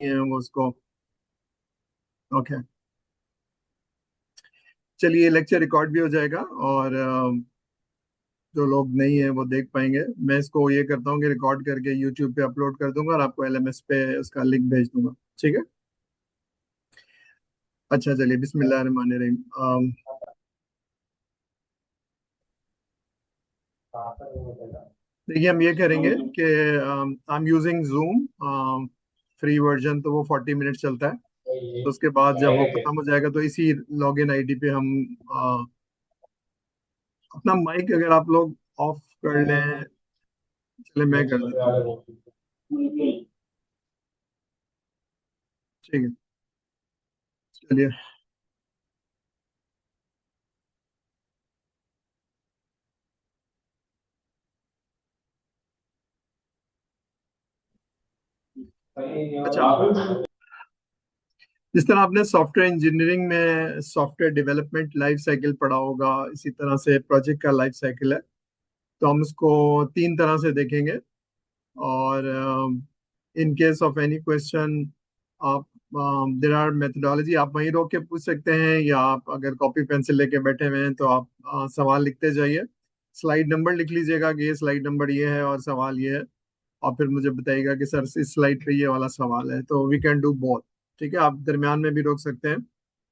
है वो उसको। ओके, चलिए लेक्चर रिकॉर्ड भी हो जाएगा और जो लोग नहीं है वो देख पाएंगे। मैं इसको ये करता हूँ कि रिकॉर्ड करके यूट्यूब पे अपलोड कर दूंगा और आपको एलएमएस पे उसका लिंक भेज दूंगा। ठीक है। अच्छा चलिए, बिस्मिल्लाह रहमान रहीम। देखिए हम ये करेंगे कि I am using zoom free version, तो वो 40 मिनट चलता है। तो उसके बाद जब वो खत्म हो जाएगा तो इसी लॉगिन आईडी पे हम अपना माइक अगर आप लोग ऑफ कर लें। चले मैं कर देता हूँ। ठीक है, चलिए। अच्छा, जिस तरह आपने सॉफ्टवेयर इंजीनियरिंग में सॉफ्टवेयर डेवलपमेंट लाइफ साइकिल पढ़ा होगा, इसी तरह से प्रोजेक्ट का लाइफ साइकिल है। तो हम उसको 3 तरह से देखेंगे। और in case of any question, आप देर आर मेथोडोलॉजी, आप वहीं रोक के पूछ सकते हैं, या आप अगर कॉपी पेंसिल लेके बैठे हुए हैं तो आप सवाल लिखते जाइए। स्लाइड नंबर लिख लीजिएगा कि ये स्लाइड नंबर ये है और सवाल ये है। और फिर मुझे बताइएगा कि सर इस स्लाइड पे ये वाला सवाल है। तो वी कैन डू बोथ। ठीक है, आप दरमियान में भी रोक सकते हैं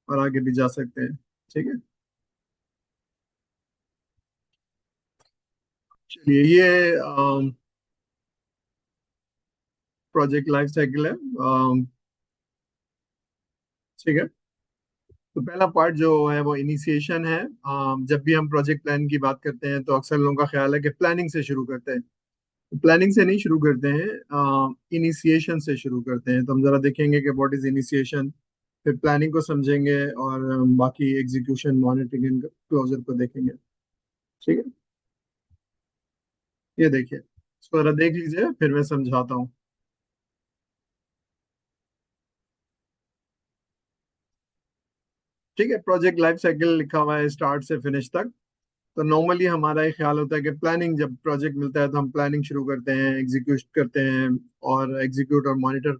और आगे भी जा सकते हैं। ठीक है, चलिए। ये प्रोजेक्ट लाइफ साइकिल है। ठीक है, तो पहला पार्ट जो है वो इनिशिएशन है। जब भी हम प्रोजेक्ट प्लान की बात करते हैं तो अक्सर लोगों का ख्याल है कि प्लानिंग से शुरू करते हैं। प्लानिंग से नहीं शुरू करते हैं, इनिशिएशन से शुरू करते हैं। तो हम जरा देखेंगे कि व्हाट इज इनिशिएशन, फिर प्लानिंग को समझेंगे और बाकी एग्जीक्यूशन मॉनिटरिंग एंड क्लोजर को देखेंगे। ठीक है, ये देखिए, इसको जरा देख लीजिए फिर मैं समझाता हूँ। ठीक है, प्रोजेक्ट लाइफ साइकिल लिखा हुआ है स्टार्ट से फिनिश तक। तो नॉर्मली हमारा ये ख्याल होता है कि प्लानिंग, जब प्रोजेक्ट मिलता है तो हम प्लानिंग शुरू करते हैं, एग्जीक्यूट करते हैं और एग्जीक्यूट और मॉनिटर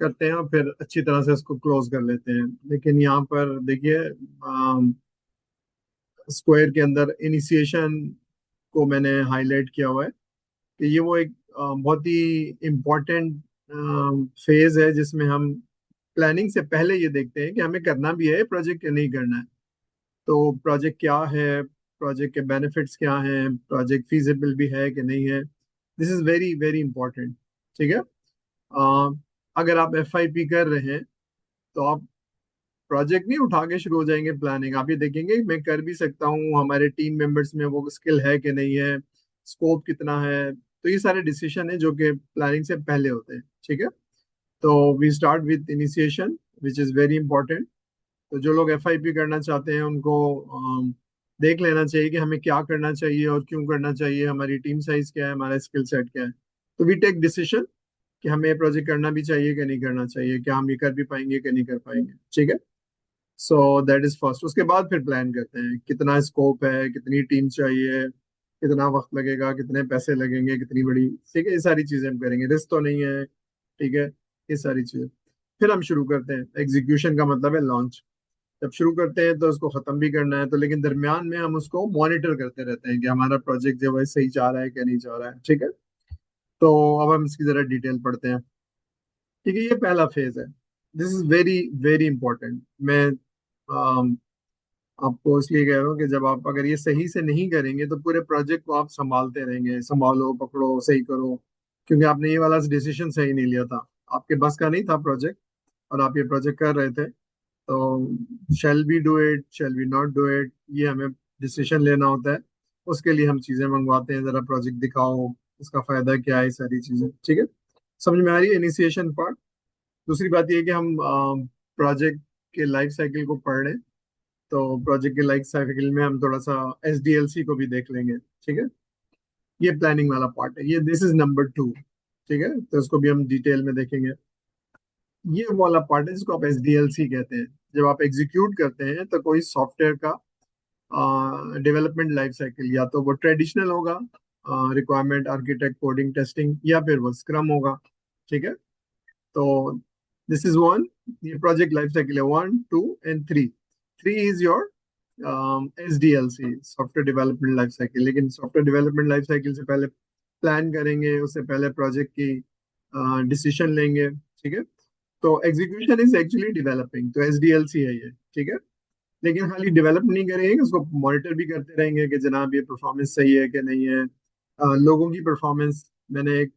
करते हैं और फिर अच्छी तरह से उसको क्लोज कर लेते हैं। लेकिन यहाँ पर देखिए, स्क्वायर के अंदर इनिशिएशन को मैंने हाईलाइट किया हुआ है कि ये वो एक बहुत ही इम्पोर्टेंट फेज है जिसमें हम प्लानिंग से पहले ये देखते हैं कि हमें करना भी है प्रोजेक्ट या नहीं करना है। तो प्रोजेक्ट क्या है, प्रोजेक्ट के बेनिफिट्स क्या हैं, प्रोजेक्ट फीजिबल भी है कि नहीं है। This is very very important. ठीक है। अगर आप एफआईपी कर रहे हैं तो आप प्रोजेक्ट नहीं उठा के शुरू हो जाएंगे प्लानिंग। आप ये देखेंगे मैं कर भी सकता हूँ, हमारे टीम मेंबर्स में वो स्किल है कि नहीं है, स्कोप कितना है। तो ये सारे डिसीजन है जो कि प्लानिंग से पहले होते हैं। ठीक है, तो we start with initiation which is very important. तो जो लोग एफआईपी करना चाहते हैं उनको देख लेना चाहिए कि हमें क्या करना चाहिए और क्यों करना चाहिए, हमारी टीम साइज क्या है, हमारा स्किल सेट क्या है। तो वी टेक डिसीजन कि हमें ये प्रोजेक्ट करना भी चाहिए कि नहीं करना चाहिए, क्या हम ये कर भी पाएंगे कि नहीं कर पाएंगे। ठीक है, सो दैट इज फर्स्ट। उसके बाद फिर प्लान करते हैं कितना स्कोप है, कितनी टीम चाहिए, कितना वक्त लगेगा, कितने पैसे लगेंगे, कितनी बड़ी। ठीक है, ये सारी चीजें हम करेंगे, रिस्क तो नहीं है। ठीक है, ये सारी चीजें। फिर हम शुरू करते हैं। एग्जीक्यूशन का मतलब है लॉन्च। जब शुरू करते हैं तो उसको खत्म भी करना है, तो लेकिन दरमियान में हम उसको मॉनिटर करते रहते हैं कि हमारा प्रोजेक्ट जो है सही जा रहा है कि नहीं जा रहा है। ठीक है, तो अब हम इसकी जरा डिटेल पढ़ते हैं। ठीक है, ये पहला फेज है। This is very very important. मैं अम, आपको इसलिए कह रहा हूँ कि जब आप अगर ये सही से नहीं करेंगे तो पूरे प्रोजेक्ट को आप संभालते रहेंगे, संभालो पकड़ो सही करो, क्योंकि आपने ये वाला डिसीजन सही नहीं लिया था, आपके बस का नहीं था प्रोजेक्ट, और आप ये प्रोजेक्ट कर रहे थे। तो shall we do it, shall we not do it, ये हमें डिसीजन लेना होता है। उसके लिए हम चीजें मंगवाते हैं, जरा प्रोजेक्ट दिखाओ, इसका फायदा क्या है, सारी चीजें। ठीक है, समझ में आ रही है इनिशिएशन पार्ट। दूसरी बात ये है कि हम प्रोजेक्ट के लाइफ साइकिल को पढ़ लें। तो प्रोजेक्ट के लाइफ साइकिल में हम थोड़ा सा एसडीएलसी को भी देख लेंगे। ठीक है, ये प्लानिंग वाला पार्ट है, ये दिस इज नंबर 2। ठीक है, तो इसको भी हम डिटेल में देखेंगे। ये वो वाला पार्ट है जिसको आप एसडीएलसी कहते हैं। जब आप एग्जीक्यूट करते हैं तो कोई सॉफ्टवेयर का डेवलपमेंट लाइफ साइकिल, या तो वो ट्रेडिशनल होगा, रिक्वायरमेंट आर्किटेक्ट कोडिंग टेस्टिंग, या फिर वो स्क्रम होगा। ठीक है, तो दिस इज वन, ये प्रोजेक्ट लाइफ साइकिल है, 1, 2 and 3। 3 is your SDLC, software development life cycle. लेकिन सॉफ्टवेयर डेवलपमेंट लाइफ साइकिल से पहले प्लान करेंगे, उससे पहले प्रोजेक्ट की डिसीजन लेंगे, ठीक है। तो एग्जीक्यूशन इज एक्चुअली डेवलपिंग, तो SDLC है ये, ठीक है। लेकिन खाली डेवलप नहीं करेंगे, उसको मॉनिटर भी करते रहेंगे कि जनाब ये परफॉर्मेंस सही है कि नहीं है। लोगों की परफॉर्मेंस मैंने एक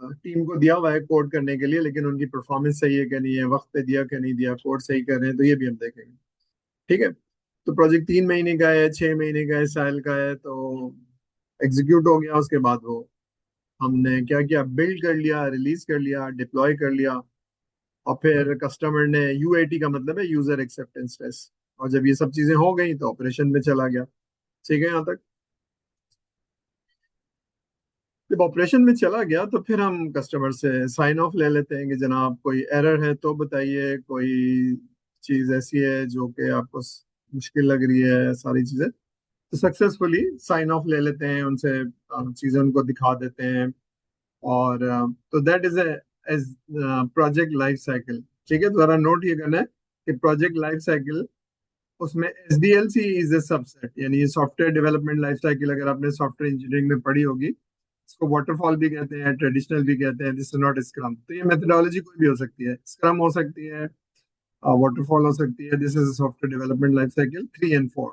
टीम को दिया हुआ है कोड करने के लिए, लेकिन उनकी परफॉर्मेंस सही है कि नहीं है, वक्त पे दिया कि नहीं दिया, कोड सही कर रहे हैं, तो ये भी हम देखेंगे, ठीक है। तो प्रोजेक्ट 3 महीने का है, 6 महीने का है, साल का है, तो एग्जीक्यूट हो गया। उसके बाद वो हमने क्या किया, बिल्ड कर लिया, रिलीज कर लिया, डिप्लॉय कर लिया, और फिर कस्टमर ने UAT का मतलब है यूजर एक्सेप्टेंस टेस्ट, और जब ये सब चीजें हो गई तो ऑपरेशन में चला गया, ठीक है यहाँ तक। जब ऑपरेशन में चला गया तो फिर हम कस्टमर से साइन ऑफ ले लेते हैं कि जनाब कोई एरर है तो बताइए, कोई चीज ऐसी है जो कि आपको मुश्किल लग रही है, सारी चीजें। तो सक्सेसफुली साइन ऑफ ले लेते हैं उनसे, चीजें उनको दिखा देते हैं। और तो that is as project life cycle, ठीक है। दोबारा नोट ये करना है कि प्रोजेक्ट लाइफ साइकिल, उसमें SDLC इज ए सबसेट, यानी ये सॉफ्टवेयर डेवलपमेंट लाइफ साइकिल अगर आपने सॉफ्टवेयर इंजीनियरिंग में पढ़ी होगी, इसको वाटरफॉल भी कहते हैं, ट्रेडिशनल भी कहते हैं, दिस इज नॉट स्क्रम। तो ये मेथोडोलॉजी कोई भी हो सकती है, स्क्रम हो सकती है, वाटरफॉल हो सकती है। This is software development life cycle 3 और 4।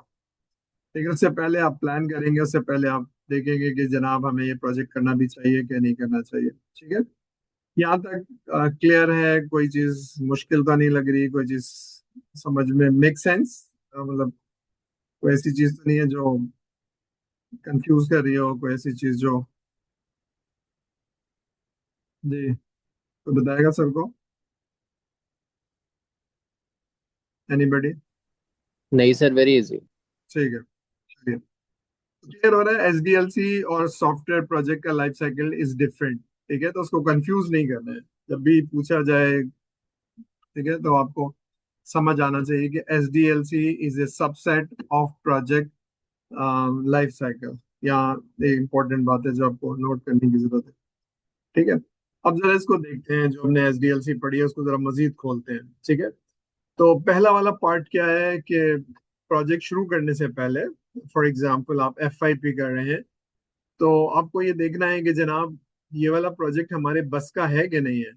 लेकिन उससे पहले आप प्लान करेंगे, उससे पहले आप देखेंगे कि जनाब हमें ये प्रोजेक्ट करना भी चाहिए कि नहीं करना चाहिए, ठीक है। यहाँ तक क्लियर है? कोई चीज मुश्किल तो नहीं लग रही? कोई चीज समझ में मेक सेंस, मतलब कोई ऐसी चीज तो नहीं है जो कंफ्यूज कर रही हो, कोई ऐसी चीज जो? जी, तो बताएगा सर को, एनीबडी? नहीं सर, वेरी इजी। ठीक है, चलिए। क्लियर हो रहा है, SDLC और सॉफ्टवेयर प्रोजेक्ट का लाइफ साइकिल इज डिफरेंट, ठीक है। तो उसको कंफ्यूज नहीं करना है जब भी पूछा जाए, ठीक है। तो आपको समझ आना चाहिए कि SDLC is a subset of project life cycle. यहाँ एक इंपॉर्टेंट बात है जो आपको नोट करने की जरूरत है, ठीक है। अब जरा इसको देखते हैं, जो हमने SDLC पढ़ी है उसको जरा मजीद खोलते हैं, ठीक है। तो पहला वाला पार्ट क्या है कि प्रोजेक्ट शुरू करने से पहले, फॉर एग्जांपल आप FYP कर रहे हैं, तो आपको ये देखना है कि जनाब ये वाला प्रोजेक्ट हमारे बस का है कि नहीं है।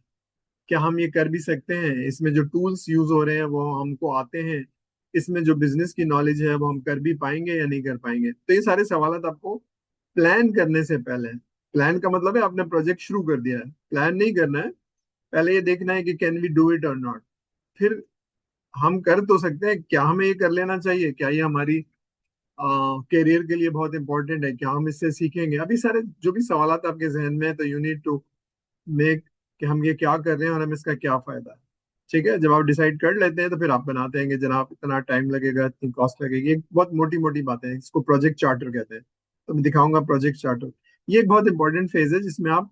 क्या हम ये कर भी सकते हैं? इसमें जो टूल्स यूज हो रहे हैं वो हमको आते हैं? इसमें जो बिजनेस की नॉलेज है वो हम कर भी पाएंगे या नहीं कर पाएंगे? तो ये सारे सवाल आपको प्लान करने से पहले, प्लान का मतलब है आपने प्रोजेक्ट शुरू कर दिया है, प्लान नहीं करना है। पहले ये देखना है कि कैन वी डू इट और नॉट। फिर हम कर तो सकते हैं, क्या हमें ये कर लेना चाहिए, क्या ये हमारी करियर के लिए बहुत इंपॉर्टेंट है, क्या हम इससे सीखेंगे? अभी सारे जो भी सवाल आपके जहन में है, तो यू नीड टू मेक कि हम ये क्या कर रहे हैं और हमें इसका क्या फायदा है, ठीक है। जब आप डिसाइड कर लेते हैं तो फिर आप बनाते हैं कि जनाब इतना टाइम लगेगा, इतनी कॉस्ट लगेगी। एक बहुत मोटी मोटी बातें हैं, इसको प्रोजेक्ट चार्टर कहते हैं। तो मैं दिखाऊंगा प्रोजेक्ट चार्टर। ये एक बहुत इंपॉर्टेंट फेज है जिसमें आप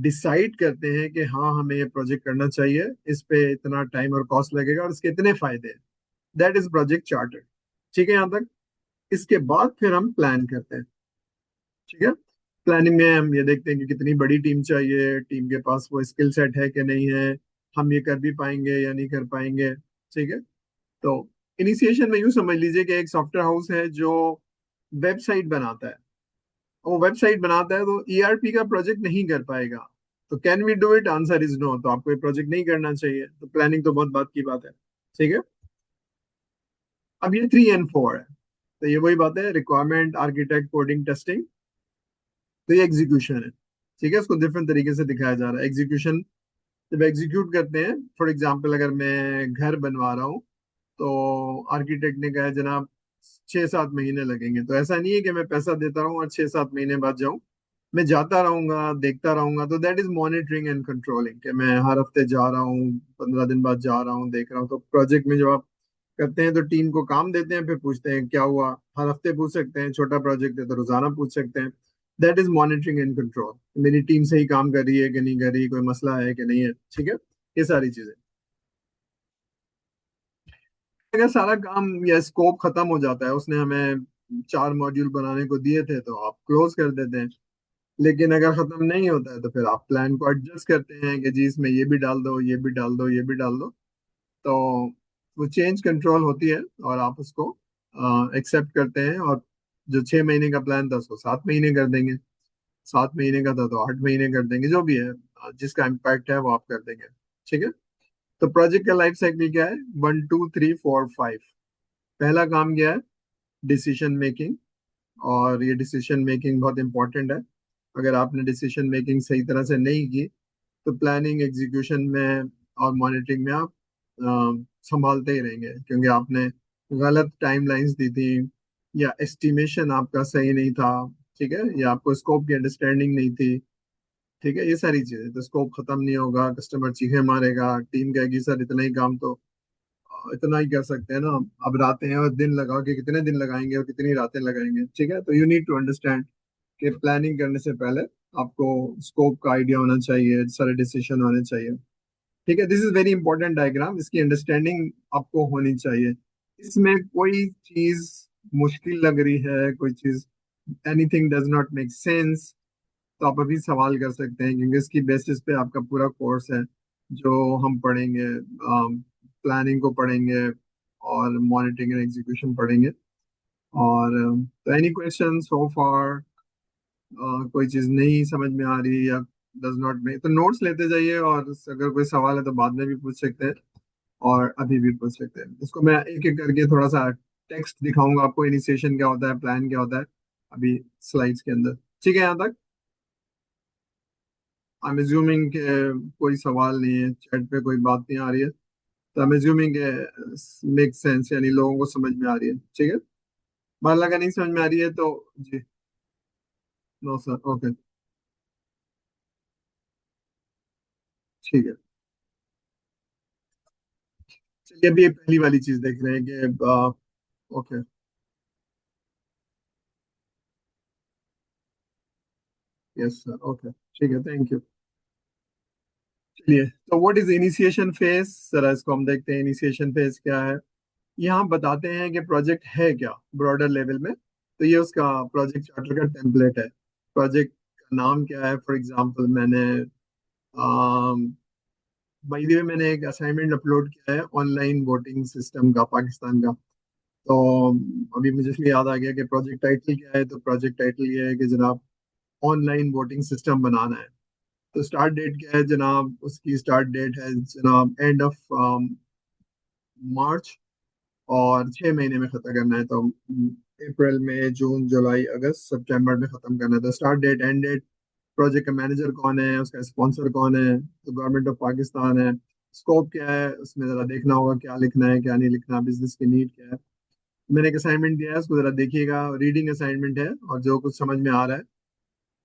डिसाइड करते हैं कि हाँ हमें ये प्रोजेक्ट करना चाहिए, इस पे इतना टाइम और कॉस्ट लगेगा और इसके इतने फायदे हैं। दैट इज प्रोजेक्ट चार्टर, ठीक है यहाँ तक। इसके बाद फिर हम प्लान करते हैं, ठीक है। प्लानिंग में हम ये देखते हैं कि कितनी बड़ी टीम चाहिए, टीम के पास वो स्किल सेट है कि नहीं है, हम ये कर भी पाएंगे या नहीं कर पाएंगे, ठीक है। तो इनिशिएशन में यूं समझ लीजिए कि एक सॉफ्टवेयर हाउस है जो वेबसाइट बनाता है। वो वेबसाइट बनाता है तो ERP का प्रोजेक्ट नहीं कर पाएगा। तो can we do it? Answer is no. तो आपको ये प्रोजेक्ट नहीं करना चाहिए। तो प्लानिंग तो बहुत बात की बात है, ठीक है। अब ये 3 और 4 है, तो ये वही बात है, रिक्वायरमेंट, आर्किटेक्ट, कोडिंग, टेस्टिंग। तो ये एग्जीक्यूशन है, ठीक है। उसको डिफरेंट तरीके से दिखाया जा रहा है। एग्जीक्यूशन जब एग्जीक्यूट करते हैं, फॉर एग्जाम्पल अगर मैं घर बनवा रहा हूँ, तो आर्किटेक्ट ने कहा जनाब 6-7 महीने लगेंगे। तो ऐसा नहीं है कि मैं पैसा देता रहूँ और 6-7 महीने बाद जाऊँ, मैं जाता रहूंगा, देखता रहूंगा। तो that is monitoring and controlling, कि मैं हर हफ्ते जा रहा हूँ, 15 दिन बाद जा रहा हूँ, देख रहा हूँ। तो प्रोजेक्ट में जब आप करते हैं तो टीम को काम देते हैं, फिर पूछते हैं क्या हुआ। हर हफ्ते पूछ सकते हैं, छोटा प्रोजेक्ट है तो रोजाना पूछ सकते हैं। That is monitoring and control, मेरी टीम सही काम कर रही है कि नहीं कर रही, कोई मसला है कि नहीं है, ठीक है। ये सारी चीजें, अगर सारा काम या स्कोप खत्म हो जाता है, उसने हमें 4 मॉड्यूल बनाने को दिए थे तो आप क्लोज कर देते हैं, लेकिन अगर खत्म नहीं होता है तो फिर आप प्लान को एडजस्ट करते हैं कि जी इसमें ये भी डाल दो, ये भी डाल दो, ये भी डाल दो। तो वो चेंज कंट्रोल होती है और आप उसको एक्सेप्ट करते हैं। और जो 6 महीने का प्लान था उसको 7 महीने कर देंगे, 7 महीने का था तो 8 महीने कर देंगे, जो भी है जिसका इम्पैक्ट है वो आप कर देंगे। ठीक है। तो प्रोजेक्ट का लाइफ साइकिल क्या है? 1 2 3 4 5। पहला काम क्या है? Decision making. और ये डिसीजन मेकिंग बहुत इंपॉर्टेंट है। अगर आपने डिसीजन मेकिंग सही तरह से नहीं की तो प्लानिंग एग्जीक्यूशन में और मॉनिटरिंग में आप संभालते ही रहेंगे, क्योंकि आपने गलत टाइमलाइंस दी थी, या एस्टिमेशन आपका सही नहीं था। ठीक है, या आपको स्कोप की अंडरस्टैंडिंग नहीं थी। ठीक है, ये सारी चीजें, तो स्कोप खत्म नहीं होगा, कस्टमर चीखे मारेगा, टीम कहेगी सर इतना ही काम तो इतना ही कर सकते हैं ना। अब रातें हैं और दिन लगा के कितने दिन लगाएंगे और कितनी रातें लगाएंगे। ठीक है, तो यू नीड टू अंडरस्टैंड कि प्लानिंग करने से पहले आपको स्कोप का आइडिया होना चाहिए, सारे डिसीजन होने चाहिए। ठीक है, this is very important diagram, इसकी अंडरस्टैंडिंग आपको होनी चाहिए। इसमें कोई चीज मुश्किल लग रही है, कोई चीज anything does not make sense, तो आप अभी सवाल कर सकते हैं, क्योंकि इसकी बेसिस पे आपका पूरा कोर्स है जो हम पढ़ेंगे। प्लानिंग को पढ़ेंगे और मॉनिटरिंग एंड एग्जीक्यूशन पढ़ेंगे। और तो एनी क्वेश्चन सो फार? कोई चीज नहीं समझ में आ रही या डज नॉट मेक, तो नोट्स लेते जाइए, और अगर कोई सवाल है तो बाद में भी पूछ सकते हैं और अभी भी पूछ सकते हैं। इसको मैं एक एक करके थोड़ा सा टेक्स्ट दिखाऊंगा आपको, इनिशिएशन क्या होता है, प्लान क्या होता है, अभी स्लाइड्स के अंदर। ठीक है यहाँ तक? आई एम एज्यूमिंग के कोई सवाल नहीं है, चैट पे कोई बात नहीं आ रही है, तो आई एम एज्यूमिंग के मेक सेंस, यानी लोगों को समझ में आ रही है। ठीक है, मान लगा नहीं समझ में आ रही है तो जी, नो सर, ओके, ठीक है। चलिए अभी ये पहली वाली चीज देख रहे हैं कि ओके, यस सर, ओके, ठीक है, थैंक यू। चलिए, तो what is initiation phase? Sir इसको हम देखते हैं, इनिशिएशन फेज क्या है। यहाँ बताते हैं कि प्रोजेक्ट है क्या ब्रॉडर लेवल में। तो ये उसका प्रोजेक्ट चार्टर का टेम्पलेट है। प्रोजेक्ट का नाम क्या है? फॉर एग्जांपल मैंने बाय द वे मैंने एक असाइनमेंट अपलोड किया है ऑनलाइन वोटिंग सिस्टम का, पाकिस्तान का। तो अभी मुझे इसलिए याद आ गया कि प्रोजेक्ट टाइटल क्या है। तो प्रोजेक्ट टाइटल ये है कि जनाब ऑनलाइन वोटिंग सिस्टम बनाना है। तो स्टार्ट डेट क्या है जनाब? उसकी स्टार्ट डेट है जनाब एंड ऑफ मार्च, और 6 महीने में खत्म करना है। तो अप्रैल, मई, जून, जुलाई, अगस्त, सितंबर में खत्म करना है। तो start date, end date, project का मैनेजर कौन है, उसका स्पॉन्सर कौन है, तो गवर्नमेंट ऑफ पाकिस्तान है। स्कोप क्या है, उसमें जरा देखना होगा क्या लिखना है क्या नहीं लिखना, बिजनेस की नीड क्या है। मैंने एक असाइनमेंट दिया है, उसको जरा देखिएगा, रीडिंग असाइनमेंट है, और जो कुछ समझ में आ रहा है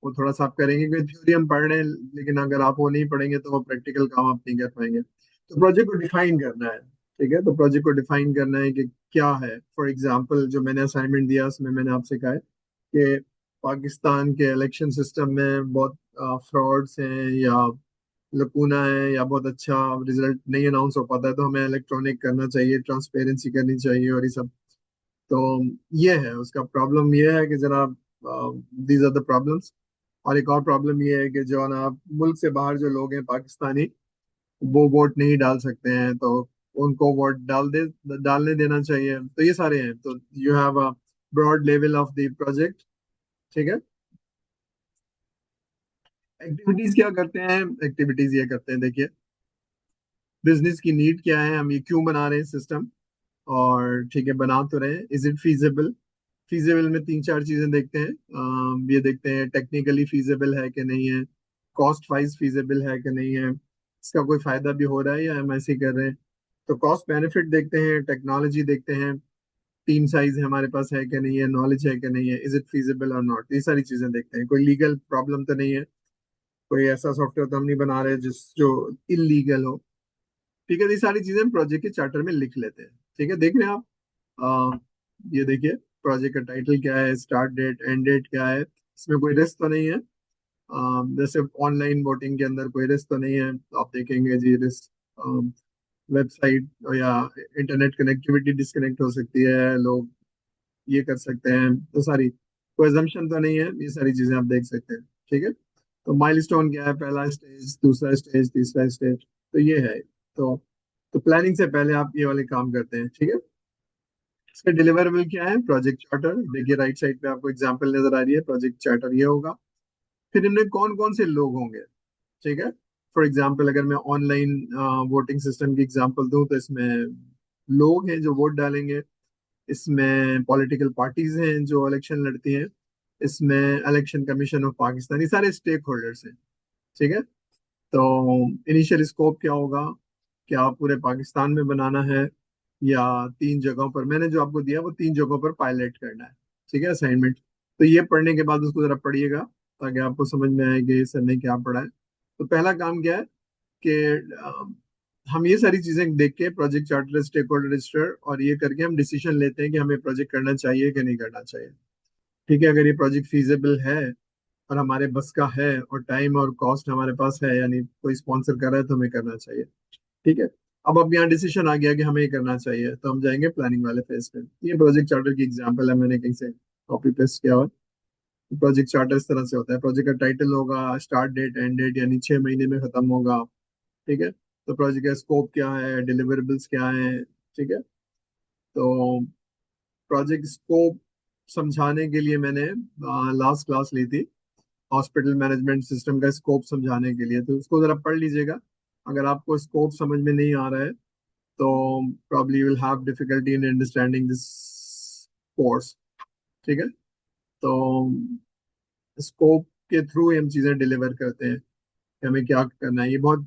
वो थोड़ा सा आप करेंगे, क्योंकि थ्योरी हम पढ़ रहे हैं, लेकिन अगर आप वो नहीं पढ़ेंगे तो वो प्रैक्टिकल काम आप नहीं कर पाएंगे। तो प्रोजेक्ट को डिफाइन करना है। ठीक है, तो प्रोजेक्ट को डिफाइन करना है कि क्या है। फॉर एग्जांपल जो मैंने असाइनमेंट दिया उसमें मैंने आपसे कहा है कि पाकिस्तान के इलेक्शन सिस्टम में बहुत फ्रॉड्स हैं या लकूना है, या बहुत अच्छा रिजल्ट नहीं अनाउंस हो पाता है, तो हमें इलेक्ट्रॉनिक करना चाहिए, ट्रांसपेरेंसी करनी चाहिए और ये सब। तो ये है उसका प्रॉब्लम, ये है कि जनाब दीज आर द प्रॉब्लम्स। और एक और प्रॉब्लम ये है कि जो ना मुल्क से बाहर जो लोग हैं पाकिस्तानी, वो वोट नहीं डाल सकते हैं, तो उनको वोट डालने देना चाहिए। तो ये सारे हैं। तो you have a broad level of the project. ठीक है, एक्टिविटीज क्या करते हैं? एक्टिविटीज ये करते हैं, देखिए, बिजनेस की नीड क्या है, हम ये क्यों बना रहे हैं सिस्टम, और ठीक है बना तो रहे, इज इट फीजिबल? फीजिबल में तीन चार चीजें देखते हैं। ये देखते हैं टेक्निकली फीजिबल है कि नहीं है, कॉस्ट वाइज फीजिबल है कि नहीं है, इसका कोई फायदा भी हो रहा है या हम ऐसे ही कर रहे हैं। तो कॉस्ट बेनिफिट देखते हैं, टेक्नोलॉजी देखते हैं, टीम साइज हमारे पास है कि नहीं है, नॉलेज है कि नहीं है, इज इट फीजिबल और नॉट, ये सारी चीजें देखते हैं। कोई लीगल प्रॉब्लम तो नहीं है, कोई ऐसा सॉफ्टवेयर तो हम नहीं बना रहे जिस जो इलीगल हो। ठीक है, ये सारी चीजें हम प्रोजेक्ट के चार्टर में लिख लेते हैं। ठीक है, देख रहे हैं आप? ये देखिए, प्रोजेक्ट का टाइटल क्या है, स्टार्ट डेट, एंड डेट क्या है, इसमें कोई रिस्क तो नहीं है। जैसे ऑनलाइन वोटिंग के अंदर कोई रिस्क तो नहीं है, तो आप देखेंगे जी रिस्क, वेबसाइट या इंटरनेट कनेक्टिविटी डिस्कनेक्ट हो सकती है, लोग ये कर सकते हैं, तो सारी कोई assumption तो नहीं है, ये सारी चीजें आप देख सकते हैं। ठीक है। तो माइलस्टोन क्या है, पहला स्टेज, दूसरा स्टेज, तीसरा स्टेज, तो ये है। तो प्लानिंग से पहले आप ये वाले काम करते हैं, ठीक है। इसका डिलीवरेबल क्या है, प्रोजेक्ट चार्टर, देखिए राइट साइड पे आपको एग्जांपल नजर आ रही है, प्रोजेक्ट चार्टर ये होगा। फिर इनमें कौन कौन से लोग होंगे, ठीक है। फॉर एग्जांपल अगर मैं ऑनलाइन वोटिंग सिस्टम की एग्जांपल दूं तो इसमें लोग हैं जो वोट डालेंगे, इसमें पॉलिटिकल पार्टीज हैं जो इलेक्शन लड़ती हैं, इसमें इलेक्शन कमीशन ऑफ पाकिस्तान, ये सारे स्टेक होल्डर्स हैं, ठीक है। तो इनिशियल स्कोप क्या होगा, क्या पूरे पाकिस्तान में बनाना है या 3 जगहों पर, मैंने जो आपको दिया वो 3 जगहों पर पायलट करना है, ठीक है, असाइनमेंट। तो ये पढ़ने के बाद उसको जरा पढ़िएगा ताकि आपको समझ में आए कि सर ने क्या पढ़ा है। तो पहला काम क्या है कि हम ये सारी चीजें देख के project charter, stakeholder register और ये करके हम डिसीजन लेते हैं कि हमें प्रोजेक्ट करना चाहिए कि नहीं करना चाहिए, ठीक है। अगर ये प्रोजेक्ट फीजिबल है और हमारे बस का है और टाइम और कॉस्ट हमारे पास है, यानी कोई स्पॉन्सर कर रहा है, तो हमें करना चाहिए, ठीक है। अब यहाँ डिसीजन आ गया कि हमें ये करना चाहिए, तो हम जाएंगे प्लानिंग वाले फेज पे। ये प्रोजेक्ट चार्टर की एग्जांपल है, मैंने कहीं से कॉपी पेस्ट किया हुआ। प्रोजेक्ट चार्टर इस तरह से होता है, प्रोजेक्ट का टाइटल होगा, स्टार्ट डेट, एंड डेट, यानी 6 महीने में खत्म होगा, ठीक है। तो प्रोजेक्ट का स्कोप क्या है, डिलीवरेबल्स क्या है, ठीक है। तो प्रोजेक्ट स्कोप समझाने के लिए मैंने लास्ट क्लास ली थी, हॉस्पिटल मैनेजमेंट सिस्टम का स्कोप समझाने के लिए, तो उसको जरा पढ़ लीजिएगा। अगर आपको स्कोप समझ में नहीं आ रहा है तो probably you will have difficulty in understanding this course, ठीक है। तो स्कोप के थ्रू हम चीजें डिलीवर करते हैं कि हमें क्या करना है। ये बहुत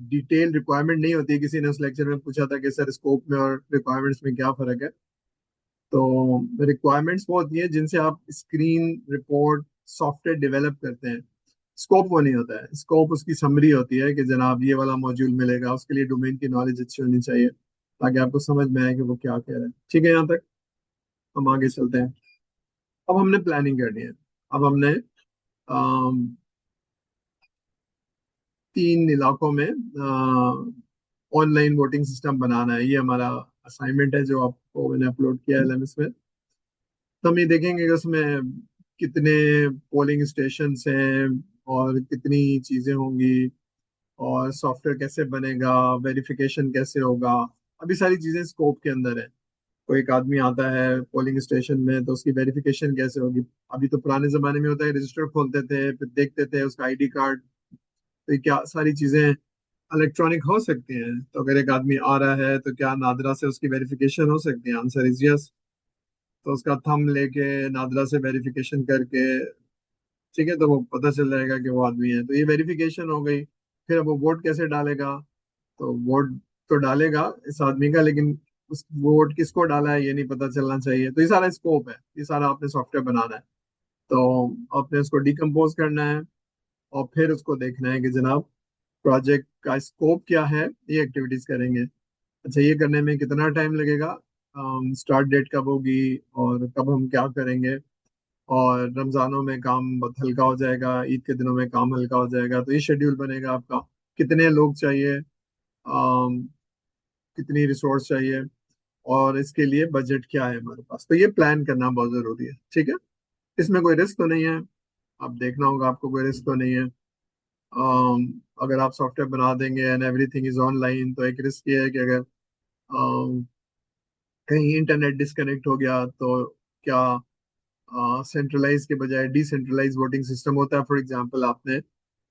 डिटेल रिक्वायरमेंट नहीं होती, किसी ने उस लेक्चर में पूछा था कि सर स्कोप में और रिक्वायरमेंट्स में क्या फर्क है। तो रिक्वायरमेंट्स वो होती है जिनसे आप स्क्रीन रिपोर्ट सॉफ्टवेयर डेवलप करते हैं। स्कोप वो नहीं होता है, स्कोप उसकी समरी होती है कि जनाब ये वाला मॉड्यूल मिलेगा, उसके लिए डोमेन की नॉलेज अच्छी होनी चाहिए ताकि आपको समझ में आए कि वो क्या कह रहा है, ठीक है। यहाँ तक हम आगे चलते हैं। अब हमने प्लानिंग करनी है। अब हमने तीन इलाकों में ऑनलाइन वोटिंग सिस्टम बनाना है, ये हमारा असाइनमेंट है जो आपको मैंने अपलोड किया है एलएमएस में। तो हम ये देखेंगे कि उसमें कितने पोलिंग स्टेशन हैं और कितनी चीजें होंगी और सॉफ्टवेयर कैसे बनेगा, वेरिफिकेशन कैसे होगा। अभी सारी चीजें स्कोप के अंदर है। कोई एक आदमी आता है पोलिंग स्टेशन में तो उसकी वेरिफिकेशन कैसे होगी। अभी तो पुराने जमाने में होता है, रजिस्टर खोलते थे फिर देखते थे उसका आईडी कार्ड, तो ये क्या सारी चीजें इलेक्ट्रॉनिक हो सकती हैं। तो अगर एक आदमी आ रहा है तो क्या नादरा से उसकी वेरिफिकेशन हो सकती है, आंसर इज यस। तो उसका थंब लेके नादरा से वेरिफिकेशन करके, ठीक है, तो वो पता चल जाएगा कि वो आदमी है, तो ये वेरिफिकेशन हो गई। फिर अब वो वोट कैसे डालेगा, तो वोट तो डालेगा इस आदमी का, लेकिन उस वोट किसको डाला है ये नहीं पता चलना चाहिए। तो ये सारा स्कोप है, ये सारा आपने सॉफ्टवेयर बनाना है। तो आपने उसको डिकम्पोज करना है और फिर उसको देखना है कि जनाब प्रोजेक्ट का स्कोप क्या है, ये एक्टिविटीज करेंगे। अच्छा, ये करने में कितना टाइम लगेगा, स्टार्ट डेट कब होगी और कब हम क्या करेंगे, और रमजानों में काम बहुत हल्का हो जाएगा, ईद के दिनों में काम हल्का हो जाएगा, तो ये शेड्यूल बनेगा आपका। कितने लोग चाहिए, अम, कितनी रिसोर्स चाहिए, और इसके लिए बजट क्या है हमारे पास, तो ये प्लान करना बहुत जरूरी है, ठीक है। इसमें कोई रिस्क तो नहीं है, अब देखना होगा आपको, कोई रिस्क तो नहीं है। अगर आप सॉफ्टवेयर बना देंगे एंड एवरीथिंग इज ऑनलाइन, तो एक रिस्क ये है कि अगर कहीं इंटरनेट डिस्कनेक्ट हो गया तो क्या सेंट्रलाइज के बजाय डिसेंट्रलाइज वोटिंग सिस्टम होता है। फॉर एग्जांपल आपने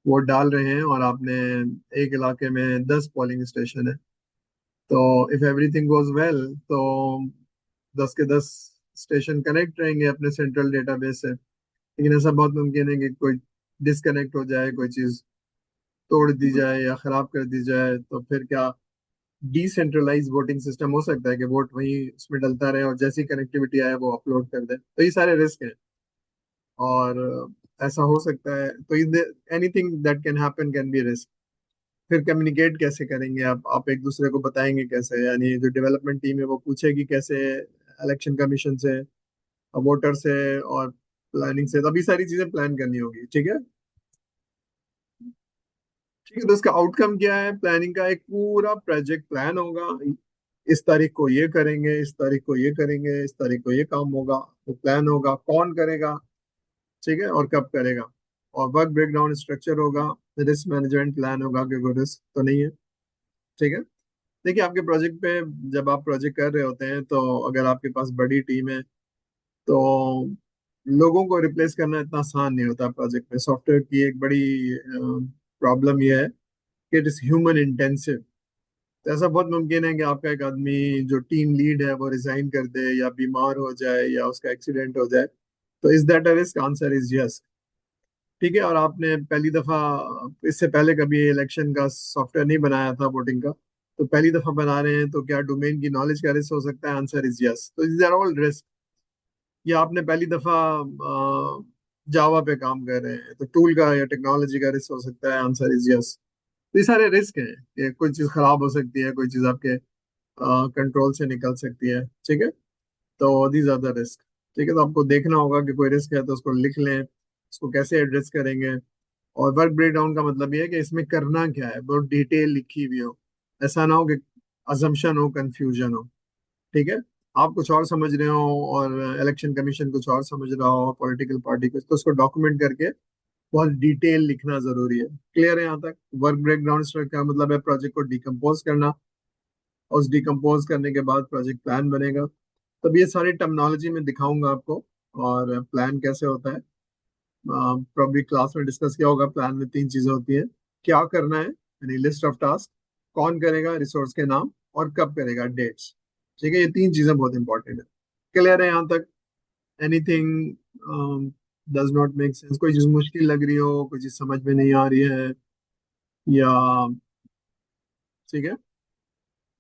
वोट डाल रहे हैं और आपने एक इलाके में 10 पोलिंग स्टेशन है, तो इफ एवरीथिंग गोज वेल तो 10 के 10 स्टेशन कनेक्ट रहेंगे अपने सेंट्रल डेटाबेस से। लेकिन ऐसा बहुत मुमकिन है कि कोई डिस्कनेक्ट हो जाए, कोई चीज तोड़ दी जाए या खराब कर दी जाए, तो फिर क्या डिसेंट्रलाइज वोटिंग सिस्टम हो सकता है कि वोट वहीं उसमें डलता रहे और जैसी कनेक्टिविटी आए वो अपलोड कर दे। तो ये सारे रिस्क हैं, और ऐसा हो सकता है, तो anything that can happen can be risk. फिर कम्युनिकेट कैसे करेंगे आप एक दूसरे को बताएंगे कैसे, यानी जो डेवलपमेंट टीम है वो पूछेगी कैसे इलेक्शन कमीशन से, वोटर से और प्लानिंग से, तभी सारी चीजें प्लान करनी होगी, ठीक है। ठीक है, तो इसका आउटकम क्या है, प्लानिंग का एक पूरा प्रोजेक्ट प्लान होगा। इस तारीख को ये करेंगे, इस तारीख को ये करेंगे, इस तारीख को ये काम होगा, तो प्लान होगा कौन करेगा, ठीक है, और कब करेगा। और वर्क ब्रेकडाउन स्ट्रक्चर होगा, रिस्क मैनेजमेंट प्लान होगा कि कोई रिस्क तो नहीं है। ठीक है। देखिए आपके प्रोजेक्ट पे, जब आप प्रोजेक्ट कर रहे होते हैं तो अगर आपके पास बड़ी टीम है तो लोगों को रिप्लेस करना इतना आसान नहीं होता। प्रोजेक्ट में सॉफ्टवेयर की एक बड़ी प्रॉब्लम यह है कि इट इज ह्यूमन इंटेंसिव। तो ऐसा बहुत मुमकिन है कि आपका एक आदमी जो टीम लीड है वो रिजाइन कर दे या बीमार हो जाए या उसका एक्सीडेंट हो जाए। तो is that a risk? Answer is yes. ठीक है। और आपने पहली दफा, इससे पहले कभी इलेक्शन का सॉफ्टवेयर नहीं बनाया था वोटिंग का, तो पहली दफा बना रहे हैं तो क्या डोमेन की नॉलेज का रिस्क हो सकता है? Answer is yes. तो इज आर ऑल रिस्क। या आपने पहली दफा जावा पे काम कर रहे हैं तो टूल का या टेक्नोलॉजी का रिस्क हो सकता है? Answer is yes. तो ये सारे रिस्क हैं कि कोई चीज खराब हो सकती है, कोई चीज आपके कंट्रोल से निकल सकती है। ठीक है। तो दीज आर द रिस्क। ठीक है। तो आपको देखना होगा कि कोई रिस्क है तो उसको लिख लें, उसको कैसे एड्रेस करेंगे। और वर्क ब्रेकडाउन का मतलब ये है कि इसमें करना क्या है, बहुत डिटेल लिखी हुई हो। ऐसा ना हो कि अजम्पशन हो, कंफ्यूजन हो। ठीक है। आप कुछ और समझ रहे हो और इलेक्शन कमीशन कुछ और समझ रहा हो, पॉलिटिकल पार्टी कुछ, तो उसको डॉक्यूमेंट करके बहुत डिटेल लिखना जरूरी है। क्लियर है यहाँ तक? वर्क ब्रेकडाउन का मतलब है प्रोजेक्ट को डिकम्पोज करना, और उस डिकम्पोज करने के बाद प्रोजेक्ट प्लान बनेगा। तब ये सारी टर्मिनोलॉजी में दिखाऊंगा आपको। और प्लान कैसे होता है प्रॉब्ली क्लास में डिस्कस किया होगा। प्लान में तीन चीजें होती हैं: क्या करना है यानी लिस्ट ऑफ टास्क, कौन करेगा रिसोर्स के नाम, और कब करेगा डेट्स। ठीक है। ये तीन चीजें बहुत इंपॉर्टेंट है। क्लियर है यहाँ तक? Anything does not make sense? कोई चीज मुश्किल लग रही हो, कोई चीज समझ में नहीं आ रही है, या ठीक है,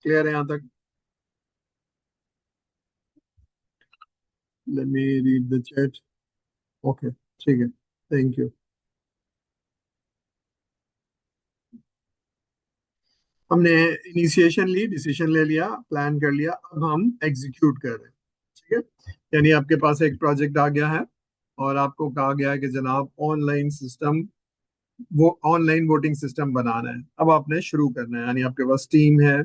क्लियर है यहाँ तक? Let me read the chat. Okay, ठीक है, थैंक यू। हमने इनिशिएशन ली, डिसीजन ले लिया, प्लान कर लिया, अब हम एग्जीक्यूट कर रहे हैं। ठीक है। यानी आपके पास एक प्रोजेक्ट आ गया है और आपको कहा गया है कि जनाब ऑनलाइन सिस्टम, वो ऑनलाइन वोटिंग सिस्टम बनाना है। अब आपने शुरू करना है, यानी आपके पास टीम है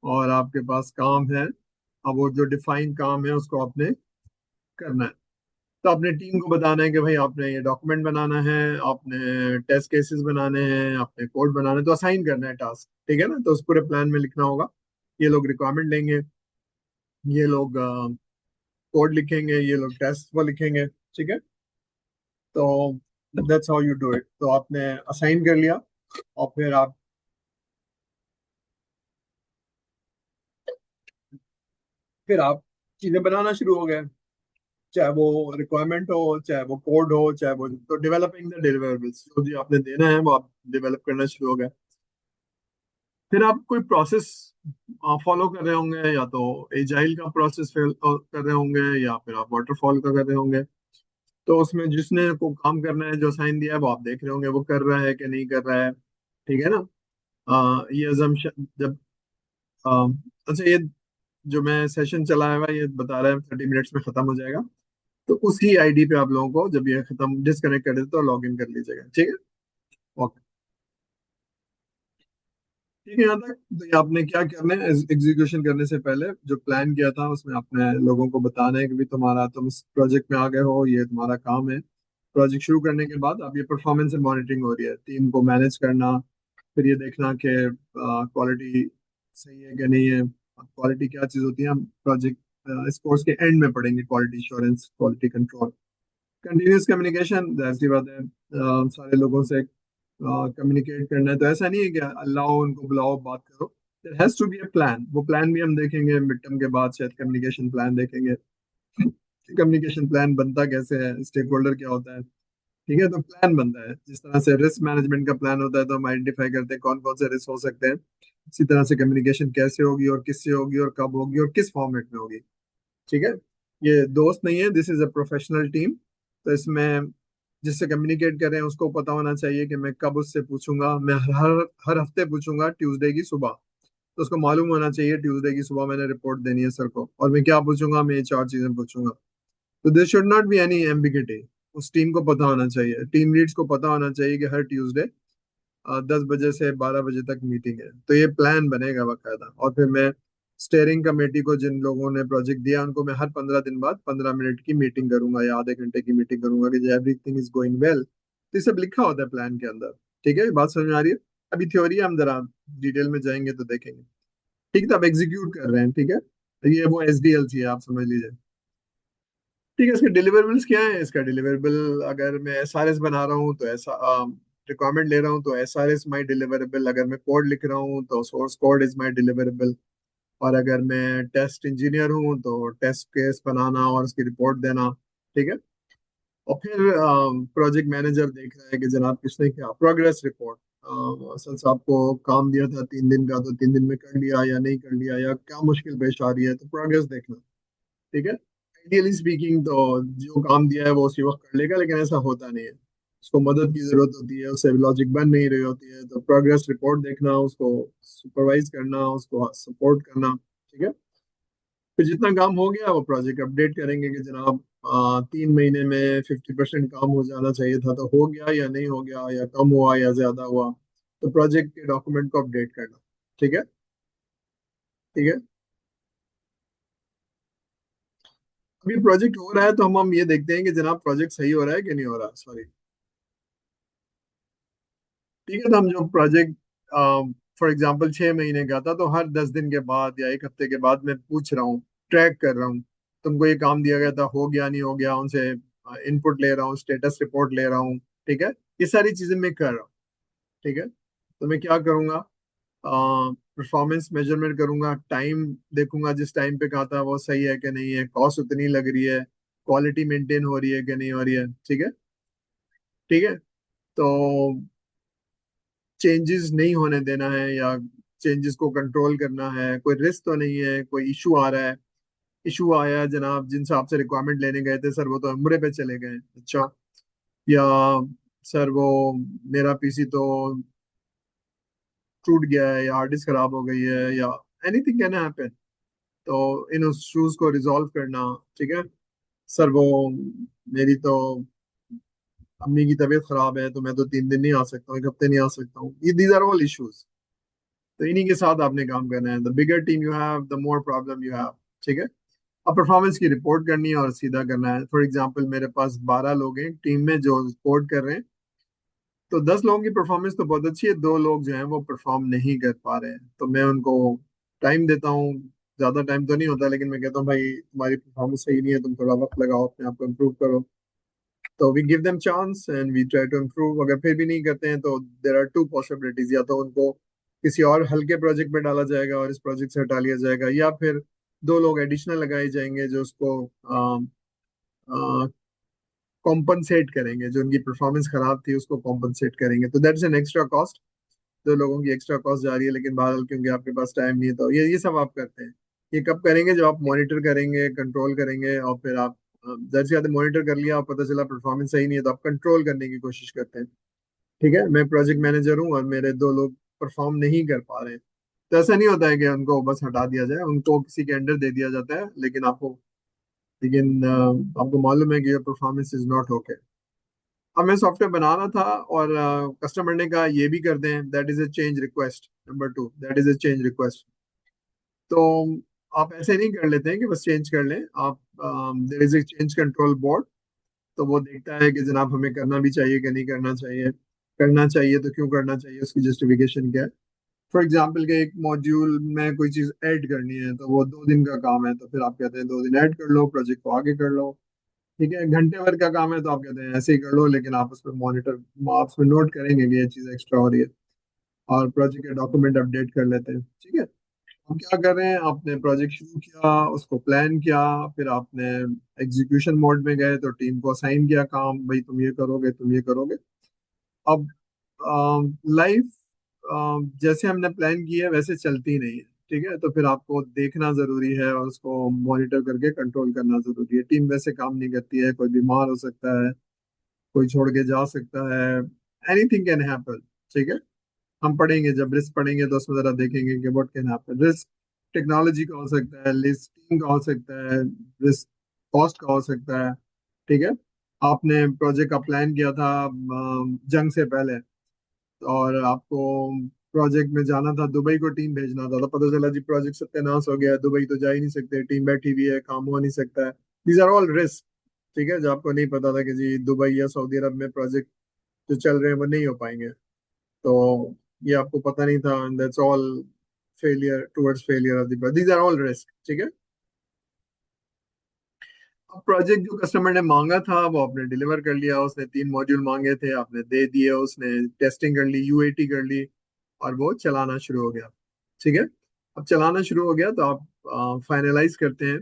और आपके पास काम है। अब वो जो डिफाइन काम है उसको आपने करना है। तो अपने टीम को बताना है कि भाई आपने ये डॉक्यूमेंट बनाना है, आपने टेस्ट केसेस बनाने हैं, आपने कोड बनाना है, तो असाइन करना है टास्क। ठीक है ना? तो उस पूरे प्लान में लिखना होगा ये लोग रिक्वायरमेंट लेंगे, ये लोग कोड लिखेंगे, ये लोग टेस्ट वो लिखेंगे। ठीक है। तो that's how you do it. तो आपने असाइन कर लिया और फिर आप चीजें बनाना शुरू हो गए, चाहे वो रिक्वायरमेंट हो, चाहे वो कोड हो, चाहे वो, तो डेवलपिंग द डिलीवरेबल्स जो भी आपने देना है वो आप डेवलप करना शुरू हो गए। फिर आप कोई प्रोसेस फॉलो कर रहे होंगे, या तो एजाइल का प्रोसेस कर रहे होंगे, या फिर आप वाटरफॉल का कर रहे होंगे। तो उसमें जिसने को काम करना है, जो साइन दिया है, वो आप देख रहे होंगे वो कर रहा है कि नहीं कर रहा है। ठीक है ना? ये अजम्पशन जब अ, अच्छा, ये जो मैं सेशन चलाया हुआ है ये बता रहा है 30 मिनट्स में खत्म हो जाएगा। तो उसी आईडी पे आप लोगों को जब ये खत्म डिस्कनेक्ट कर देते तो लॉग इन कर लीजिएगा। ठीक है। ओके। ठीक है यहाँ तक? तो ये आपने क्या करना है, एग्जीक्यूशन करने से पहले जो प्लान किया था उसमें आपने लोगों को बताना है कि भी तुम इस प्रोजेक्ट में आ गए हो, ये तुम्हारा काम है। प्रोजेक्ट शुरू करने के बाद अब ये परफॉर्मेंस से मॉनिटरिंग हो रही है, टीम को मैनेज करना, फिर ये देखना कि क्वालिटी सही है कि नहीं है। क्वालिटी क्या चीज़ होती है हम प्रोजेक्ट इस कोर्स के एंड में पढ़ेंगे। Quality insurance, quality control, continuous communication, ऐसी बात है। सारे लोगों से कम्युनिकेट करना है, तो ऐसा नहीं है कि अल्लाह उनको बुलाओ बात करो। There has to be a plan. वो प्लान भी हम देखेंगे मिड टर्म के बाद, शायद कम्युनिकेशन प्लान देखेंगे। कम्युनिकेशन प्लान बनता कैसे है, स्टेक होल्डर क्या होता है। ठीक है। तो प्लान बनता है जिस तरह से रिस्क मैनेजमेंट का प्लान होता है, तो हम आइडेंटिफाई करते हैं कौन कौन से रिस्क हो सकते हैं। इसी तरह से कम्युनिकेशन कैसे होगी और किससे होगी और कब होगी और किस फॉर्मेट में होगी। ठीक है। ये दोस्त नहीं है, this is a professional team. तो इसमें जिससे कम्युनिकेट कर रहे हैं उसको पता होना चाहिए कि मैं कब उससे पूछूंगा। मैं हर हर हफ्ते पूछूंगा ट्यूसडे की सुबह। तो उसको मालूम होना चाहिए ट्यूसडे की सुबह मैंने रिपोर्ट देनी है सर को, और मैं क्या पूछूंगा, मैं ये चार चीजें पूछूंगा। तो there should not be any ambiguity. उस टीम को पता होना चाहिए, टीम लीड्स को पता होना चाहिए कि हर ट्यूसडे 10 बजे से 12 बजे तक मीटिंग है। तो ये प्लान बनेगा बाकायदा। और फिर मैं स्टेयरिंग कमेटी को, जिन लोगों ने प्रोजेक्ट दिया, उनको मैं हर 15 दिन बाद 15 मिनट की मीटिंग करूंगा या आधे घंटे की मीटिंग करूंगा कि एवरीथिंग इज गोइंग वेल। तो ये सब लिखा होता है प्लान के अंदर। ठीक है, ये बात समझ में आ रही है? अभी थ्योरी है, हम जरा डिटेल में जाएंगे तो देखेंगे। ठीक है, तो आप एग्जीक्यूट कर रहे हैं, ठीक है, तो ये वो SDLC है, आप समझ लीजिए। ठीक है, इसके डिलीवरेबल्स क्या है? इसका डिलीवरेबल, अगर मैं SRS बना रहा हूँ तो ऐसा रिक्वायरमेंट ले रहा हूँ तो SRS माई डिलीवरेबल, अगर मैं कोड लिख रहा हूँ तो source code is my deliverable, और अगर मैं टेस्ट इंजीनियर हूँ तो टेस्ट केस बनाना और उसकी रिपोर्ट देना। ठीक है, और फिर प्रोजेक्ट मैनेजर देख रहा है कि जनाब किसने क्या प्रोग्रेस रिपोर्ट, असल से आपको काम दिया था 3 दिन का, तो 3 दिन में कर लिया या नहीं कर लिया, या क्या मुश्किल पेश आ रही है, तो प्रोग्रेस देखना। ठीक है, आइडियली स्पीकिंग तो जो काम दिया है वो उसी वक्त कर लेगा, लेकिन ऐसा होता नहीं है, उसको मदद की जरूरत होती है, उससे लॉजिक बन नहीं रही होती है, तो प्रोग्रेस रिपोर्ट देखना, उसको सुपरवाइज करना, उसको सपोर्ट करना। ठीक है, फिर जितना काम हो गया वो प्रोजेक्ट अपडेट करेंगे कि जनाब 3 महीने में 50% काम हो जाना चाहिए था, तो हो गया या नहीं हो गया, या कम हुआ या ज्यादा हुआ, तो प्रोजेक्ट के डॉक्यूमेंट को अपडेट करना। ठीक है, ठीक है। अभी प्रोजेक्ट हो रहा है तो हम ये देखते हैं कि जनाब प्रोजेक्ट सही हो रहा है कि नहीं हो रहा, सॉरी। ठीक है, तो हम जो प्रोजेक्ट फॉर एग्जांपल 6 महीने का था, तो हर 10 दिन के बाद या एक हफ्ते के बाद मैं पूछ रहा हूँ, ट्रैक कर रहा हूँ, तुमको ये काम दिया गया था, हो गया नहीं हो गया, उनसे इनपुट ले रहा हूँ, स्टेटस रिपोर्ट ले रहा हूँ। ठीक है, ये सारी चीजें मैं कर रहा हूँ। ठीक है, तो मैं क्या करूंगा, परफॉर्मेंस मेजरमेंट करूंगा, टाइम देखूंगा, जिस टाइम पे कहा था वो सही है कि नहीं है, कॉस्ट उतनी लग रही है, क्वालिटी मेंटेन हो रही है कि नहीं हो रही है। ठीक है, ठीक है, तो चेंजेस नहीं होने देना है, या चेंजेस को कंट्रोल करना है, कोई रिस्क तो नहीं है, कोई इशू आ रहा है। इशू आया जनाब, जिनसे आपसे रिक्वायरमेंट लेने गए थे सर वो तो उम्रे पे चले गए, अच्छा, या सर वो मेरा PC तो टूट गया है, या हार्ड डिस्क खराब हो गई है, या एनीथिंग कैन हैपन, तो इन इश्यूज को रिजॉल्व करना। ठीक है, सर वो मेरी तो अम्मी की तबीयत खराब है, तो मैं तो 3 दिन नहीं आ सकता हूँ, एक हफ्ते नहीं आ सकता हूँ, ये दीज आर ऑल इश्यूज। तो इन्हीं के साथ आपने काम करना है, the bigger team you have the more problem you have. ठीक है, अब परफॉर्मेंस की रिपोर्ट करनी है और सीधा करना है। फॉर एग्जांपल मेरे पास 12 लोग हैं टीम में जो रिपोर्ट कर रहे हैं, तो 10 लोगों की परफॉर्मेंस तो बहुत अच्छी है, 2 लोग जो हैं वो परफॉर्म नहीं कर पा रहे हैं, तो मैं उनको टाइम देता हूँ, ज्यादा टाइम तो नहीं होता, लेकिन मैं कहता हूँ भाई तुम्हारी परफॉर्मेंस सही नहीं है, तुम थोड़ा वक्त लगाओ, अपने आप को इम्प्रूव करो। तो we give them chance and we try to improve. अगर फिर भी नहीं करते हैं तो देर आर टू पॉसिबिलिटीज, या तो उनको किसी और हल्के प्रोजेक्ट में डाला जाएगा और इस प्रोजेक्ट से हटा लिया जाएगा, या फिर 2 लोग एडिशनल लगाए जाएंगे जो उसको कॉम्पनसेट करेंगे, जो उनकी परफॉर्मेंस खराब थी उसको कॉम्पनसेट करेंगे, तो दैट्स एन एक्स्ट्रा कॉस्ट। 2 लोगों की एक्स्ट्रा कॉस्ट जा रही है, लेकिन बहरहाल क्योंकि आपके पास टाइम नहीं है तो ये सब आप करते हैं। ये कब करेंगे? जब आप मॉनिटर करेंगे, कंट्रोल करेंगे, और फिर आप जैसे आते मॉनिटर कर लिया और पता चला परफॉर्मेंस सही नहीं है, तो आप कंट्रोल करने की कोशिश करते हैं। ठीक है, मैं प्रोजेक्ट मैनेजर हूँ और मेरे 2 लोग परफॉर्म नहीं कर पा रहे हैं, तो ऐसा नहीं होता है कि उनको बस हटा दिया जाए, उनको किसी के अंडर दे दिया जाता है, लेकिन आपको मालूम है कि your performance is not okay. अब मैं सॉफ्टवेयर बना रहा था और कस्टमर ने कहा ये भी कर दें, that is a change request number 2, that is a change request. तो आप ऐसे नहीं कर लेते हैं कि बस चेंज कर लें, आप there is a change control board, तो वो देखता है कि जनाब हमें करना भी चाहिए कि नहीं करना चाहिए, करना चाहिए तो क्यों करना चाहिए, उसकी जस्टिफिकेशन क्या है। फॉर एग्जाम्पल के एक मॉड्यूल में कोई चीज ऐड करनी है, तो वो 2 दिन का काम है, तो फिर आप कहते हैं 2 दिन ऐड कर लो, प्रोजेक्ट को आगे कर लो। ठीक है, घंटे भर का काम है तो आप कहते हैं ऐसे ही कर लो, लेकिन आप उस पर मॉनिटर, आप उसमें नोट करेंगे कि ये चीज एक्स्ट्रा हो रही है, और प्रोजेक्ट के डॉक्यूमेंट अपडेट कर लेते हैं। ठीक है, हम क्या कर रहे हैं, आपने प्रोजेक्ट शुरू किया, उसको प्लान किया, फिर आपने एग्जीक्यूशन मोड में गए तो टीम को असाइन किया काम, भाई तुम ये करोगे, तुम ये करोगे। अब लाइफ जैसे हमने प्लान किया है वैसे चलती नहीं है। ठीक है, तो फिर आपको देखना जरूरी है और उसको मॉनिटर करके कंट्रोल करना जरूरी है। टीम वैसे काम नहीं करती है, कोई बीमार हो सकता है, कोई छोड़ के जा सकता है, एनीथिंग कैन हैपन। ठीक है, हम पढ़ेंगे, जब रिस्क पढ़ेंगे तो उसमें जरा देखेंगे कि what can happen. Risk technology का हो सकता है, लिस्टिंग का हो सकता है, रिस्क कॉस्ट का हो सकता है। ठीक है, आपने प्रोजेक्ट का प्लान किया था जंग से पहले, और आपको प्रोजेक्ट में जाना था, दुबई को टीम भेजना था, तो पता चला जी प्रोजेक्ट सत्यानाश हो गया है, दुबई तो जा ही नहीं सकते, टीम बैठी हुई है, काम हो नहीं सकता है। These are all risk. ठीक है, जो आपको नहीं पता था कि जी दुबई या सऊदी अरब में प्रोजेक्ट जो चल रहे हैं वो नहीं हो पाएंगे। तो ये आपको पता नहीं था, that's all failure towards failure of the, these are all risk, ठीक है। अब प्रोजेक्ट जो कस्टमर ने मांगा था वो आपने डिलीवर कर लिया, उसने 3 मॉड्यूल मांगे थे, आपने दे दिए, उसने टेस्टिंग कर ली, यूएटी कर ली, और वो चलाना शुरू हो गया, ठीक है। अब चलाना शुरू हो गया तो आप फाइनलाइज करते हैं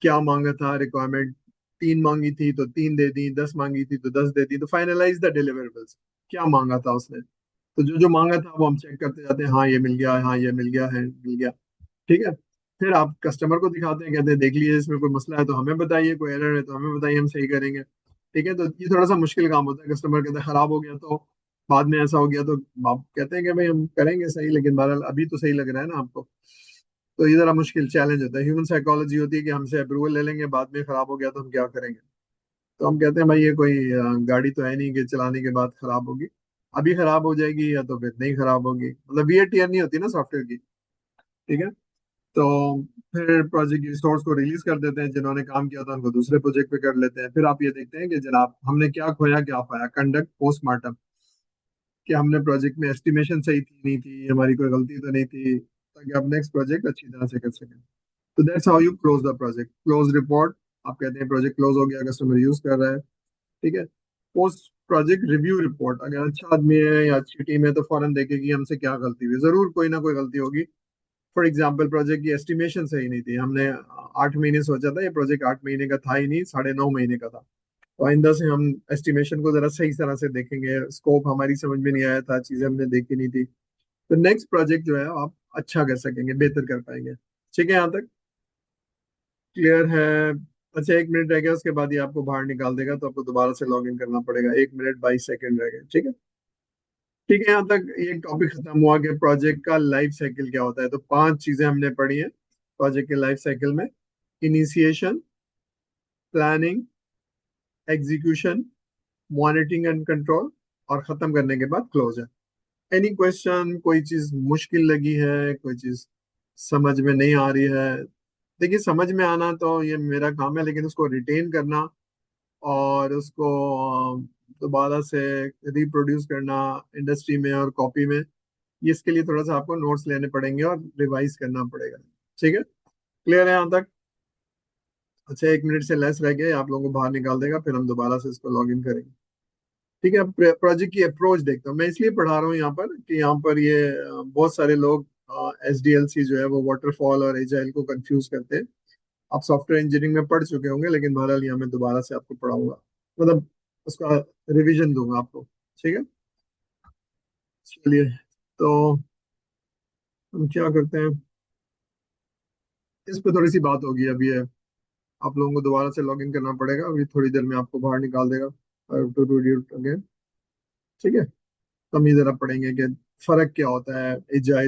क्या मांगा था रिक्वायरमेंट। 3 मांगी थी तो 3 दे दी, 10 मांगी थी तो 10 दे दी, तो फाइनलाइज द डिलीवरेबल्स, क्या मांगा था उसने। तो जो जो मांगा था वो हम चेक करते जाते हैं, हाँ ये मिल गया, हाँ ये मिल गया है, मिल गया, ठीक है। फिर आप कस्टमर को दिखाते हैं, कहते हैं देख लीजिए इसमें कोई मसला है तो हमें बताइए, कोई एरर है तो हमें बताइए, हम सही करेंगे, ठीक है। तो ये थोड़ा सा मुश्किल काम होता है, कस्टमर कहते हैं खराब हो गया तो, बाद में ऐसा हो गया तो आप कहते हैं कि भाई हम करेंगे सही, लेकिन बहरहाल अभी तो सही लग रहा है ना आपको। तो ये जरा मुश्किल चैलेंज होता है, ह्यूमन साइकोलॉजी होती है कि हमसे अप्रूवल ले लेंगे, बाद में खराब हो गया तो हम क्या करेंगे। तो हम कहते हैं भाई ये कोई गाड़ी तो है नहीं कि चलाने के बाद खराब होगी, अभी खराब हो जाएगी या तो फिर नहीं खराब होगी, मतलब वियर टियर नहीं होती ना सॉफ्टवेयर की, ठीक है। तो फिर प्रोजेक्ट की रिसोर्स को रिलीज कर देते हैं, जिन्होंने काम किया था उनको दूसरे प्रोजेक्ट पे कर लेते हैं। फिर आप ये देखते हैं कि जनाब हमने क्या खोया क्या पाया, कंडक्ट पोस्टमार्टम, कि हमने प्रोजेक्ट में एस्टिमेशन सही थी नहीं थी, हमारी कोई गलती तो नहीं थी, ताकि आप नेक्स्ट प्रोजेक्ट अच्छी तरह से कर सकें। तो that's how you close the project, close report. आप कहते हैं प्रोजेक्ट क्लोज हो गया, कस्टमर यूज कर रहा है, ठीक है। पोस्ट प्रोजेक्ट रिव्यू रिपोर्ट, अगर अच्छा आदमी है या अच्छी टीम है तो फौरन देखेगी हमसे क्या गलती हुई, जरूर कोई ना कोई गलती होगी। फॉर एग्जाम्पल प्रोजेक्ट की एस्टिमेशन सही नहीं थी, हमने 8 महीने सोचा था, ये प्रोजेक्ट 8 महीने का था ही नहीं, 9.5 महीने का था। तो आइंदा से हम एस्टिमेशन को जरा सही तरह से देखेंगे, स्कोप हमारी समझ में नहीं आया था, चीजें हमने देखी नहीं थी, तो नेक्स्ट प्रोजेक्ट जो है आप अच्छा कर सकेंगे, बेहतर कर पाएंगे, ठीक है। यहाँ तक क्लियर है? अच्छा, 1 मिनट रह गया, उसके बाद ये आपको बाहर निकाल देगा, तो आपको दोबारा से लॉग इन करना पड़ेगा। 1 मिनट 22 सेकंड रह गए, ठीक है। ठीक है, यहाँ तक ये टॉपिक खत्म हुआ कि प्रोजेक्ट का लाइफ साइकिल क्या होता है। तो 5 चीजें हमने पढ़ी हैं प्रोजेक्ट के लाइफ साइकिल में: initiation, planning, execution, monitoring and control, और खत्म करने के बाद क्लोजर। एनी क्वेश्चन, कोई चीज मुश्किल लगी है, कोई चीज समझ में नहीं आ रही है? देखिए, समझ में आना तो ये मेरा काम है, लेकिन उसको रिटेन करना और उसको दोबारा से रिप्रोड्यूस करना इंडस्ट्री में और कॉपी में, ये इसके लिए थोड़ा सा आपको नोट्स लेने पड़ेंगे और रिवाइज करना पड़ेगा, ठीक है। क्लियर है यहाँ तक? अच्छा, 1 मिनट से लेस रह गए, आप लोगों को बाहर निकाल देगा, फिर हम दोबारा से इसको लॉग इन करेंगे, ठीक है। अब प्रोजेक्ट की अप्रोच देखता हूँ, मैं इसलिए पढ़ा रहा हूँ यहाँ पर कि यहाँ पर ये बहुत सारे लोग एसडीएलसी जो है वो वाटरफॉल और एजाइल को कंफ्यूज करते हैं। आप सॉफ्टवेयर इंजीनियरिंग में पढ़ चुके होंगे, लेकिन बहरहाल यहाँ मैं दोबारा से आपको पढ़ाऊंगा, मतलब उसका रिवीजन दूंगा आपको, ठीक है। चलिए, तो हम क्या करते हैं, इस पे थोड़ी सी बात होगी अभी है। आप लोगों को दोबारा से लॉग इन करना पड़ेगा, अभी थोड़ी देर में आपको बाहर निकाल देगा, टू डू इट अगेन, ठीक है। तो हम ये जरा पढ़ेंगे कि फर्क क्या होता है एजाइल